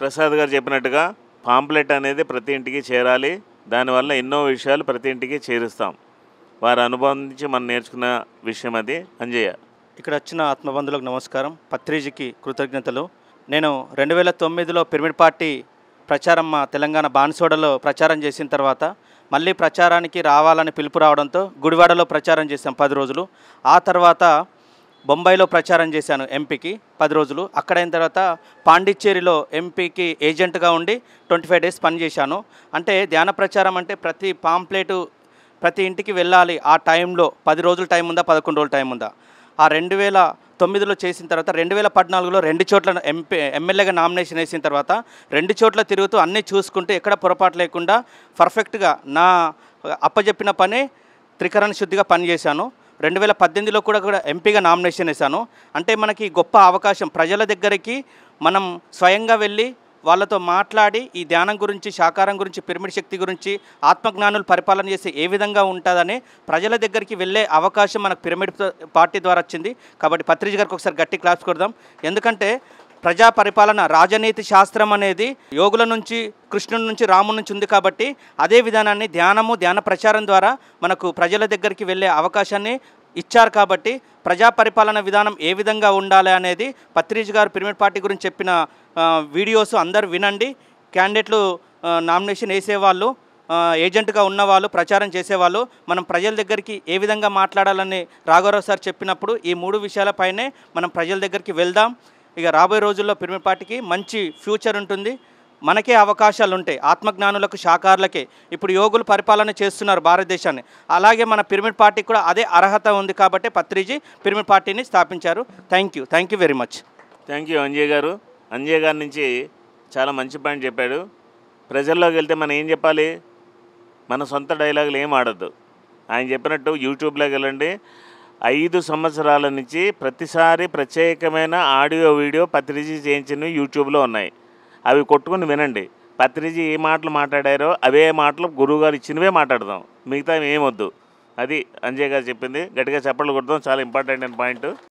ప్రసాద్ గారు చెప్పినట్టుగా పాంప్లెట్ అనేది ప్రతి ఇంటికి చేరాలి. దానివల్ల ఎన్నో విషయాలు ప్రతి ఇంటికి చేరుస్తాం. వారి అనుభవం నుంచి మనం నేర్చుకున్న విషయం అది. అంజయ్య, ఇక్కడ వచ్చిన ఆత్మబంధువులకు నమస్కారం. పత్రిజీకి కృతజ్ఞతలు. నేను 2009లో పిరమిడ్ పార్టీ ప్రచారం మా తెలంగాణ బాన్సోడలో ప్రచారం చేసిన తర్వాత మళ్ళీ ప్రచారానికి రావాలని పిలుపు రావడంతో గుడివాడలో ప్రచారం చేశాం 10 రోజులు. ఆ తర్వాత బొంబాయిలో ప్రచారం చేశాను ఎంపీకి 10 రోజులు. అక్కడైన తర్వాత పాండిచ్చేరిలో ఎంపీకి ఏజెంట్గా ఉండి 25 డేస్ పనిచేశాను. అంటే ధ్యాన ప్రచారం అంటే ప్రతి పాంప్లెటు ప్రతి ఇంటికి వెళ్ళాలి. ఆ టైంలో 10 రోజులు టైం ఉందా, 11 రోజులు టైం ఉందా? ఆ 2009లో చేసిన తర్వాత 2014లో 2 చోట్ల ఎమ్మెల్యేగా నామినేషన్ వేసిన తర్వాత 2 చోట్ల తిరుగుతూ అన్నీ చూసుకుంటూ ఎక్కడ పొరపాటు లేకుండా పర్ఫెక్ట్గా నా అప్పచెప్పిన పని త్రికరణ శుద్ధిగా పనిచేశాను. 2018లో కూడా ఎంపీగా నామినేషన్ వేశాను. అంటే మనకి గొప్ప అవకాశం, ప్రజల దగ్గరికి మనం స్వయంగా వెళ్ళి వాళ్ళతో మాట్లాడి ఈ ధ్యానం గురించి, శాకారం గురించి, పిరమిడ్ శక్తి గురించి, ఆత్మజ్ఞానులు పరిపాలన చేస్తే ఏ విధంగా ఉంటుందని ప్రజల దగ్గరికి వెళ్ళే అవకాశం మనకు పిరమిడ్ పార్టీ ద్వారా వచ్చింది. కాబట్టి పత్రిజీ గారికి ఒకసారి గట్టి క్లాప్స్ కొడదాం. ఎందుకంటే ప్రజా పరిపాలన, రాజనీతి శాస్త్రం అనేది యోగుల నుంచి, కృష్ణుడి నుంచి, రాముడి నుంచి ఉంది. కాబట్టి అదే విధానాన్ని ధ్యానము, ధ్యాన ప్రచారం ద్వారా మనకు ప్రజల దగ్గరికి వెళ్ళే అవకాశాన్ని ఇచ్చారు. కాబట్టి ప్రజా పరిపాలన విధానం ఏ విధంగా ఉండాలి అనేది పత్రిజీ గారు పిరమిడ్ పార్టీ గురించి చెప్పిన వీడియోస్ అందరూ వినండి. క్యాండిడేట్లు నామినేషన్ వేసేవాళ్ళు, ఏజెంట్గా ఉన్నవాళ్ళు, ప్రచారం చేసేవాళ్ళు మనం ప్రజల దగ్గరికి ఏ విధంగా మాట్లాడాలని రాఘవరావు సార్ చెప్పినప్పుడు ఈ 3 విషయాలపైనే మనం ప్రజల దగ్గరికి వెళ్దాం. ఇక రాబోయే రోజుల్లో పిరమిడ్ పార్టీకి మంచి ఫ్యూచర్ ఉంటుంది. మనకే అవకాశాలు ఉంటాయి, ఆత్మజ్ఞానులకు, శాకారులకే. ఇప్పుడు యోగులు పరిపాలన చేస్తున్నారు భారతదేశాన్ని. అలాగే మన పిరమిడ్ పార్టీకి కూడా అదే అర్హత ఉంది. కాబట్టి పత్రిజీ పిరమిడ్ పార్టీని స్థాపించారు. Thank you very much. Thank you Anjaiah గారు. అంజయ్య గారి నుంచి చాలా మంచి పాయింట్ చెప్పాడు. ప్రజల్లోకి వెళ్తే మనం ఏం చెప్పాలి? మన సొంత డైలాగులు ఏం ఆడద్దు. ఆయన చెప్పినట్టు యూట్యూబ్లోకి వెళ్ళండి. 5 సంవత్సరాల నుంచి ప్రతిసారి ప్రత్యేకమైన ఆడియో వీడియో పత్రిజీ చేయించినవి యూట్యూబ్లో ఉన్నాయి. అవి కొట్టుకుని వినండి. పత్రిజీ ఏ మాటలు మాట్లాడారో అవే మాటలు గురువుగారు ఇచ్చినవే మాట్లాడదాం, మిగతా ఏమొద్దు. అది అంజయ్య గారు చెప్పింది. గట్టిగా చప్పట్లు కొడదాం. చాలా ఇంపార్టెంట్ పాయింట్.